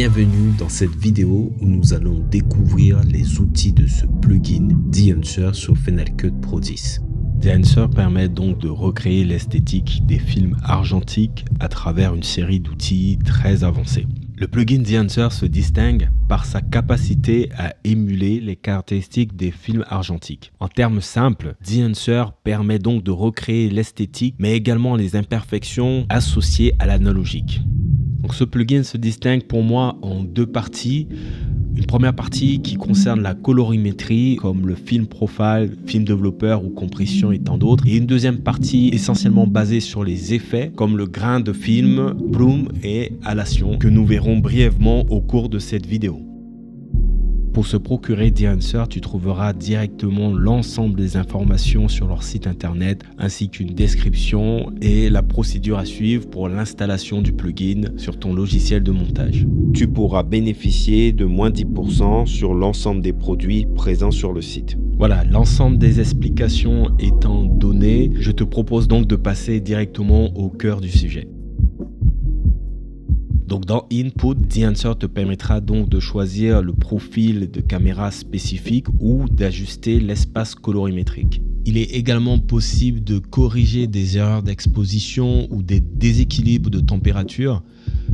Bienvenue dans cette vidéo où nous allons découvrir les outils de ce plugin d'Enhancer sur Final Cut Pro 10. Enhancer permet donc de recréer l'esthétique des films argentiques à travers une série d'outils très avancés. Le plugin Enhancer se distingue par sa capacité à émuler les caractéristiques des films argentiques. En termes simples, Enhancer permet donc de recréer l'esthétique mais également les imperfections associées à l'analogique. Donc ce plugin se distingue pour moi en deux parties. Une première partie qui concerne la colorimétrie comme le film profile, film développeur ou compression et tant d'autres. Et une deuxième partie essentiellement basée sur les effets comme le grain de film, bloom et halation que nous verrons brièvement au cours de cette vidéo. Pour se procurer Enhancer, tu trouveras directement l'ensemble des informations sur leur site internet ainsi qu'une description et la procédure à suivre pour l'installation du plugin sur ton logiciel de montage. Tu pourras bénéficier de moins 10% sur l'ensemble des produits présents sur le site. Voilà, l'ensemble des explications étant données, je te propose donc de passer directement au cœur du sujet. Donc dans Input, Enhancer te permettra donc de choisir le profil de caméra spécifique ou d'ajuster l'espace colorimétrique. Il est également possible de corriger des erreurs d'exposition ou des déséquilibres de température.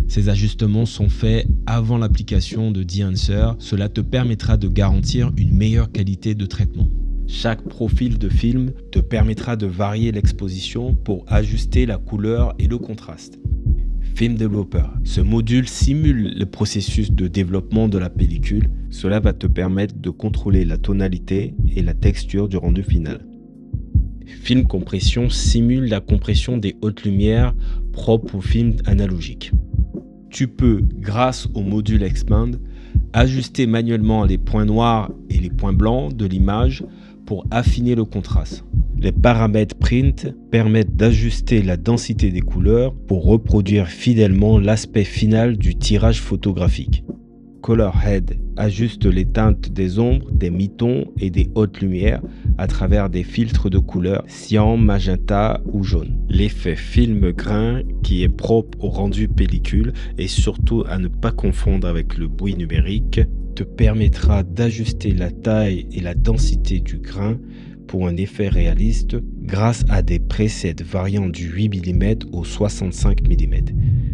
Ces ajustements sont faits avant l'application de Enhancer. Cela te permettra de garantir une meilleure qualité de traitement. Chaque profil de film te permettra de varier l'exposition pour ajuster la couleur et le contraste. Film Developer. Ce module simule le processus de développement de la pellicule. Cela va te permettre de contrôler la tonalité et la texture du rendu final. Film Compression simule la compression des hautes lumières propres au film analogique. Tu peux, grâce au module Expand, ajuster manuellement les points noirs et les points blancs de l'image pour affiner le contraste. Les paramètres print permettent d'ajuster la densité des couleurs pour reproduire fidèlement l'aspect final du tirage photographique. Color Head ajuste les teintes des ombres, des mi-tons et des hautes lumières à travers des filtres de couleurs cyan, magenta ou jaune. L'effet film grain qui est propre au rendu pellicule et surtout à ne pas confondre avec le bruit numérique te permettra d'ajuster la taille et la densité du grain pour un effet réaliste grâce à des presets variant du 8 mm au 65 mm.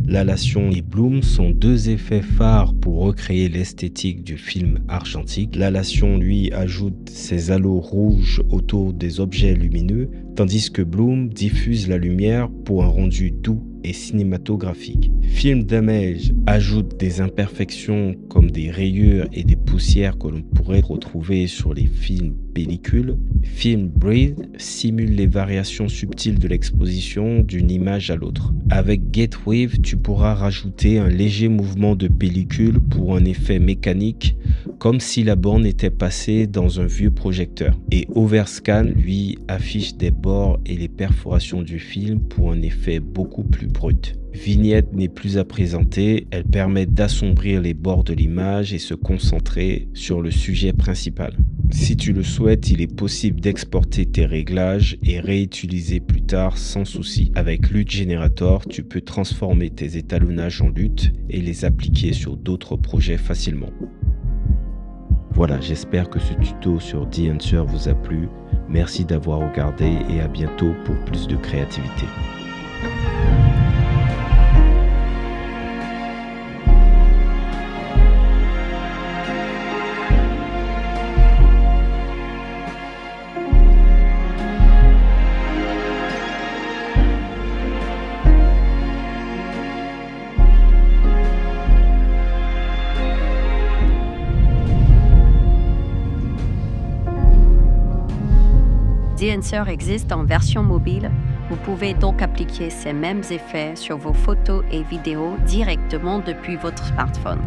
L'halation et bloom sont deux effets phares pour recréer l'esthétique du film argentique. L'halation lui ajoute ses halos rouges autour des objets lumineux, tandis que bloom diffuse la lumière pour un rendu doux et cinématographique. Film Damage ajoute des imperfections comme des rayures et des poussières que l'on pourrait retrouver sur les films pellicules. Film Breathe simule les variations subtiles de l'exposition d'une image à l'autre. Avec Gatewave, tu pourras rajouter un léger mouvement de pellicule pour un effet mécanique, comme si la borne était passée dans un vieux projecteur. Et Overscan, lui, affiche des bords et les perforations du film pour un effet beaucoup plus brut. Vignette n'est plus à présenter, elle permet d'assombrir les bords de l'image et se concentrer sur le sujet principal. Si tu le souhaites, il est possible d'exporter tes réglages et réutiliser plus tard sans souci. Avec LUT Generator, tu peux transformer tes étalonnages en LUT et les appliquer sur d'autres projets facilement. Voilà, j'espère que ce tuto sur Enhancer vous a plu. Merci d'avoir regardé et à bientôt pour plus de créativité. Enhancer existe en version mobile. Vous pouvez donc appliquer ces mêmes effets sur vos photos et vidéos directement depuis votre smartphone.